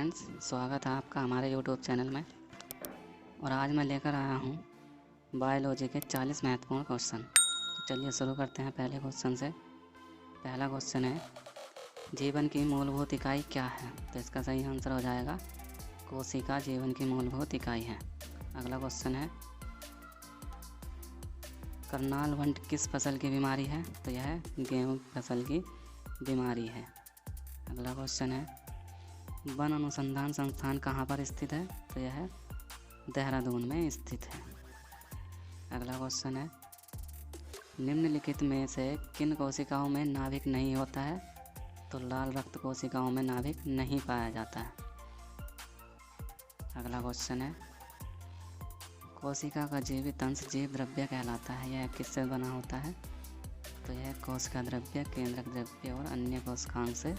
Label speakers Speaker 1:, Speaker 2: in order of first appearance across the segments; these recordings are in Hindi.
Speaker 1: फ्रेंड्स, स्वागत है आपका हमारे यूट्यूब चैनल में। और आज मैं लेकर आया हूँ बायोलॉजी के 40 महत्वपूर्ण क्वेश्चन। तो चलिए शुरू करते हैं पहले क्वेश्चन से। पहला क्वेश्चन है, जीवन की मूलभूत इकाई क्या है? तो इसका सही आंसर हो जाएगा कोशिका जीवन की मूलभूत इकाई है। अगला क्वेश्चन है, करनाल वंट किस फसल की बीमारी है? तो यह गेहूँ फसल की बीमारी है। अगला क्वेश्चन है, वन अनुसंधान संस्थान कहाँ पर स्थित है? तो यह देहरादून में स्थित है। अगला क्वेश्चन है, निम्नलिखित में से किन कोशिकाओं में नाभिक नहीं होता है? तो लाल रक्त कोशिकाओं में नाभिक नहीं पाया जाता है। अगला क्वेश्चन है, कोशिका का जीवित अंश जीव द्रव्य कहलाता है। यह किससे बना होता है? तो यह कोशिका द्रव्य, केंद्रक द्रव्य और अन्य कोशिकाओं से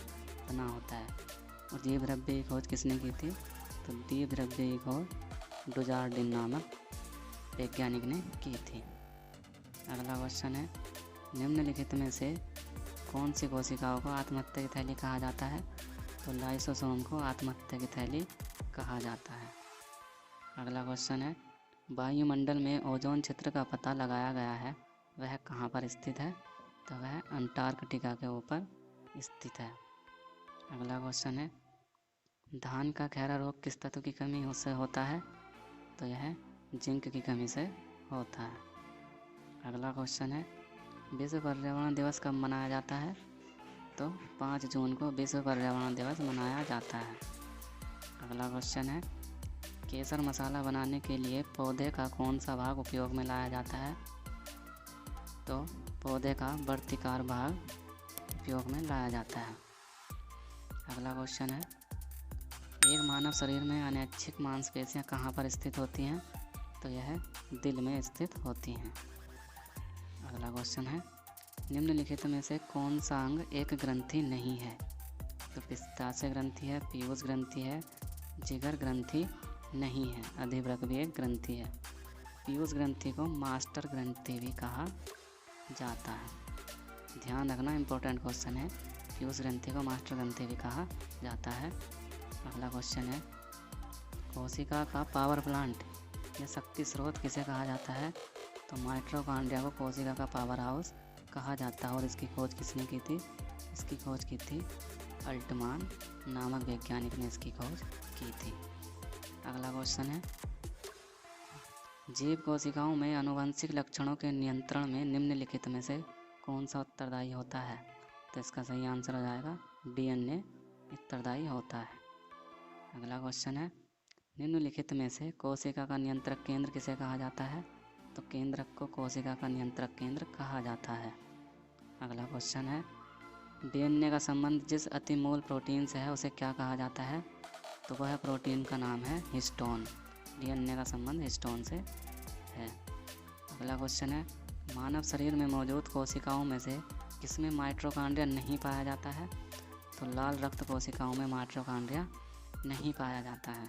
Speaker 1: बना होता है। और जीव द्रव्य की खोज किसने की थी? तो जीव द्रव्य की खोज डुजार्डिन नामक वैज्ञानिक ने की थी। अगला क्वेश्चन है, निम्नलिखित में से कौन सी कोशिकाओं को आत्महत्या की थैली कहा जाता है? तो लाइसोसोम को आत्महत्या की थैली कहा जाता है। अगला क्वेश्चन है, वायुमंडल में ओजोन क्षेत्र का पता लगाया गया है, वह कहाँ पर स्थित है? तो वह अंटार्कटिका के ऊपर स्थित है। अगला क्वेश्चन है, धान का खैरा रोग किस तत्व की कमी से होता है? तो यह जिंक की कमी से होता है। अगला क्वेश्चन है, विश्व पर्यावरण दिवस कब मनाया जाता है? तो 5 जून को विश्व पर्यावरण दिवस मनाया जाता है। अगला क्वेश्चन है, केसर मसाला बनाने के लिए पौधे का कौन सा भाग उपयोग में लाया जाता है? तो पौधे का वर्तिकार भाग उपयोग में लाया जाता है। अगला क्वेश्चन है, एक मानव शरीर में अनैच्छिक मांसपेशियां कहाँ पर स्थित होती हैं? तो यह दिल में स्थित होती हैं। अगला क्वेश्चन है, निम्नलिखित में से कौन सा अंग एक ग्रंथि नहीं है? तो पित्ताशय ग्रंथि है, पीयूष ग्रंथि है, जिगर ग्रंथि नहीं है, अधिवृक्क भी एक ग्रंथि है। पीयूष ग्रंथि को मास्टर ग्रंथि भी कहा जाता है। ध्यान रखना, इम्पोर्टेंट क्वेश्चन है। पीयूष ग्रंथि को मास्टर ग्रंथि भी कहा जाता है। अगला क्वेश्चन है, कोशिका का पावर प्लांट या शक्ति स्रोत किसे कहा जाता है? तो माइटोकॉन्ड्रिया को कोशिका का पावर हाउस कहा जाता है। और इसकी खोज किसने की थी? इसकी खोज की थी अल्टमान नामक वैज्ञानिक ने इसकी खोज की थी। अगला क्वेश्चन है, जीव कोशिकाओं में आनुवंशिक लक्षणों के नियंत्रण में निम्नलिखित में से कौन सा उत्तरदायी होता है? तो इसका सही आंसर हो जाएगा डीएनए उत्तरदायी होता है। अगला क्वेश्चन है, निम्नलिखित में से कोशिका का नियंत्रक केंद्र किसे कहा जाता है? तो केंद्रक को कोशिका का नियंत्रक केंद्र कहा जाता है। अगला क्वेश्चन है, डीएनए का संबंध जिस अतिमूल प्रोटीन से है उसे क्या कहा जाता है? तो वह प्रोटीन का नाम है हिस्टोन। डीएनए का संबंध हिस्टोन से है। अगला क्वेश्चन है, मानव शरीर में मौजूद कोशिकाओं में से किसमें माइटोकॉन्ड्रिया नहीं पाया जाता है? तो लाल रक्त कोशिकाओं में माइटोकॉन्ड्रिया नहीं पाया जाता है।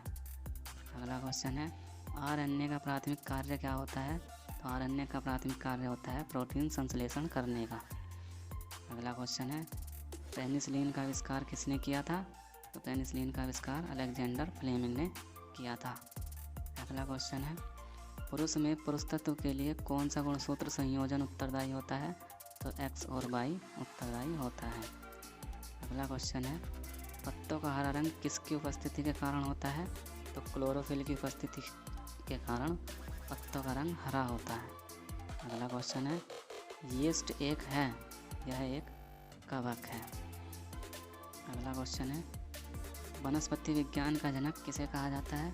Speaker 1: अगला क्वेश्चन है, आरएनए का प्राथमिक कार्य क्या होता है? तो आरएनए का प्राथमिक कार्य होता है प्रोटीन संश्लेषण करने का। अगला क्वेश्चन है, पेनिसिलिन का आविष्कार किसने किया था? तो पेनिसिलिन का आविष्कार अलेक्जेंडर फ्लेमिंग ने किया था। अगला क्वेश्चन है, पुरुष में पुरुष तत्व के लिए कौन सा गुणसूत्र संयोजन उत्तरदायी होता है? तो एक्स और वाई उत्तरदायी होता है। अगला क्वेश्चन है, पत्तों का हरा रंग किसकी उपस्थिति के कारण होता है? तो क्लोरोफिल की उपस्थिति के कारण पत्तों का रंग हरा होता है। अगला क्वेश्चन है, यीस्ट एक है, यह एक कवक है। अगला क्वेश्चन है, वनस्पति विज्ञान का जनक किसे कहा जाता है?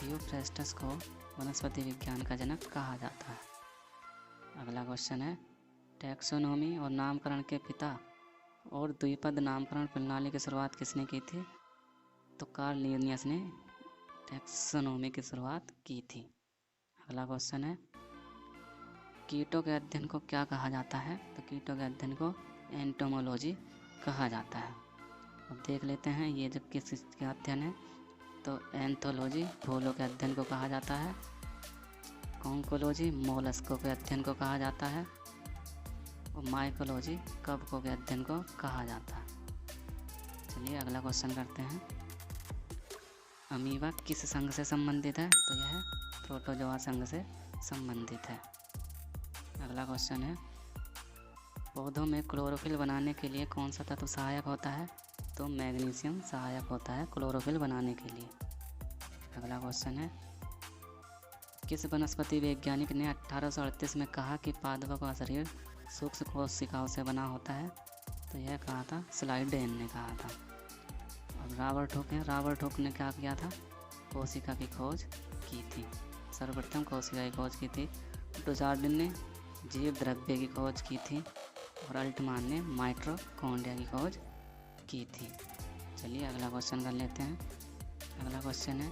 Speaker 1: थियोफ्रास्टस को वनस्पति विज्ञान का जनक कहा जाता है। अगला क्वेश्चन है, टैक्सोनॉमी और नामकरण के पिता और द्विपद नामकरण प्रणाली की शुरुआत किसने की थी? तो कार्ल लिनियस ने टैक्सोनॉमी की शुरुआत की थी। अगला क्वेश्चन है, कीटों के अध्ययन को क्या कहा जाता है? तो कीटों के अध्ययन को एंटोमोलॉजी कहा जाता है। अब देख लेते हैं ये जब किस चीज़ का अध्ययन है। तो एंथोलॉजी फूलों के अध्ययन को कहा जाता है, कॉन्कोलॉजी मोलस्कों के अध्ययन को कहा जाता है, और माइकोलॉजी कवकों के अध्ययन को कहा जाता है। चलिए अगला क्वेश्चन करते हैं। अमीबा किस संघ से संबंधित है? तो यह प्रोटोजोआ संघ से संबंधित है। अगला क्वेश्चन है, पौधों में क्लोरोफिल बनाने के लिए कौन सा तत्व सहायक होता है? तो मैग्नीशियम सहायक होता है क्लोरोफिल बनाने के लिए। अगला क्वेश्चन है, किस वनस्पति वैज्ञानिक ने 1838 में कहा कि पादपों का शरीर सूक्ष्म कोशिकाओं से बना होता है? तो यह कहा था स्लाइडेन ने कहा था। अब रॉबर्ट हुक ने क्या किया था? कोशिका की खोज की थी, सर्वप्रथम कोशिका की खोज की थी। डुचार्डिन ने जीव द्रव्य की खोज की थी और अल्टमान ने माइटोकॉन्ड्रिया की खोज की थी। चलिए अगला क्वेश्चन कर लेते हैं। अगला क्वेश्चन है,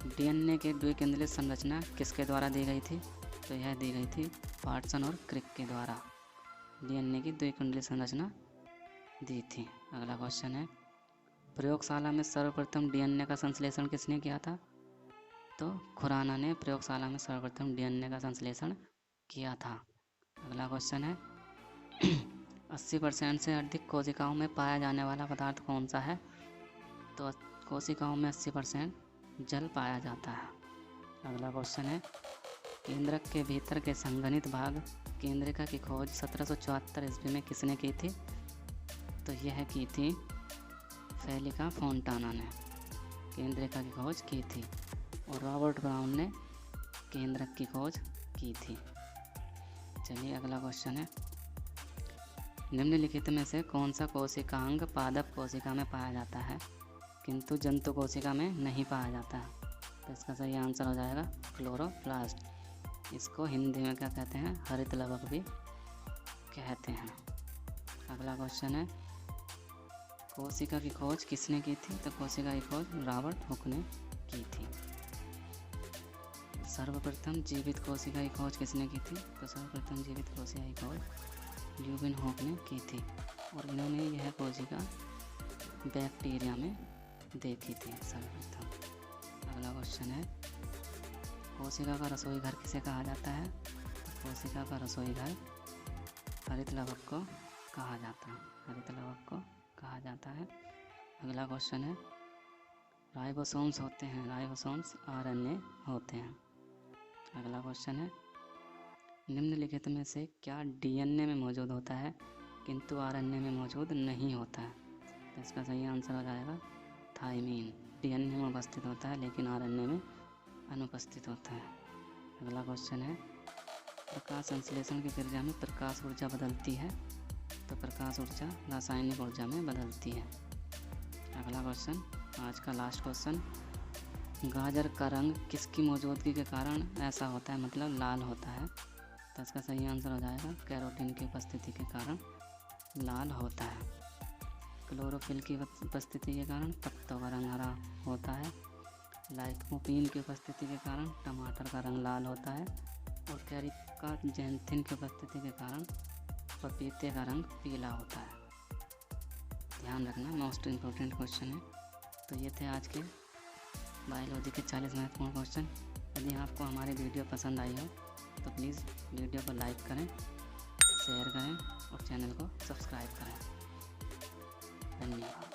Speaker 1: डीएनए की द्विकेंद्रित संरचना किसके द्वारा दी गई थी? तो यह दी गई थी वाटसन और क्रिक के द्वारा डीएनए की द्विकेंद्रित संरचना दी थी। अगला क्वेश्चन है, प्रयोगशाला में सर्वप्रथम डीएनए का संश्लेषण किसने किया था? तो खुराना ने प्रयोगशाला में सर्वप्रथम डीएनए का संश्लेषण किया था। अगला क्वेश्चन है, 80% से अधिक कोशिकाओं में पाया जाने वाला पदार्थ कौन सा है? तो कोशिकाओं में 80% जल पाया जाता है। अगला क्वेश्चन है, केंद्रक के भीतर के संघनित भाग केंद्रिका की खोज 1774 ईस्वी में किसने की थी? तो यह की थी फेलिका फोंटाना ने केंद्रिका की खोज की थी और रॉबर्ट ब्राउन ने केंद्रक की खोज की थी। चलिए अगला क्वेश्चन है, निम्नलिखित में से कौन सा कोशिकांग पादप कोशिका में पाया जाता है किंतु जंतु कोशिका में नहीं पाया जाता है? तो इसका सही आंसर हो जाएगा क्लोरोप्लास्ट। इसको हिंदी में क्या कहते हैं? हरित लवक भी कहते हैं। अगला क्वेश्चन है, कोशिका की खोज किसने की थी? तो कोशिका की खोज रॉबर्ट हुक ने की थी। सर्वप्रथम जीवित कोशिका की खोज किसने की थी? तो सर्वप्रथम जीवित कोशिका की खोज ल्यूबिन हुक ने की थी और इन्होंने यह कोशिका बैक्टीरिया में देखी थी सर्वप्रथम। अगला क्वेश्चन है, कोशिका का रसोई घर किसे कहा जाता है? तो कोशिका का रसोई घर हरित लवक को कहा जाता है, हरित लवक को कहा जाता है। अगला क्वेश्चन है, राइबोसोम्स होते हैं, राइबोसोम्स आरएनए होते हैं। अगला क्वेश्चन है, निम्नलिखित में से क्या डीएनए में मौजूद होता है किंतु आरएनए में मौजूद नहीं होता है? तो इसका सही आंसर हो जाएगा थायमीन। डीएनए में उपस्थित होता है लेकिन आरएनए में अनुपस्थित होता है। अगला क्वेश्चन है, प्रकाश संश्लेषण की क्रिया में प्रकाश ऊर्जा बदलती है? तो प्रकाश ऊर्जा रासायनिक ऊर्जा में बदलती है। अगला क्वेश्चन, आज का लास्ट क्वेश्चन, गाजर का रंग किसकी मौजूदगी के कारण ऐसा होता है, मतलब लाल होता है? तो इसका सही आंसर हो जाएगा कैरोटीन की उपस्थिति के कारण लाल होता है। क्लोरोफिल की उपस्थिति के कारण पत्तों का रंग हरा होता है। लाइकोपीन की उपस्थिति के कारण टमाटर का रंग लाल होता है और कैरिकाजेंथिन की उपस्थिति के कारण पपीते का रंग पीला होता है। ध्यान रखना, मोस्ट इम्पोर्टेंट क्वेश्चन है। तो ये थे आज के बायोलॉजी के 40 महत्वपूर्ण क्वेश्चन। यदि आपको हमारी वीडियो पसंद आई हो तो प्लीज़ वीडियो को लाइक करें, शेयर करें और चैनल को सब्सक्राइब करें। धन्यवाद।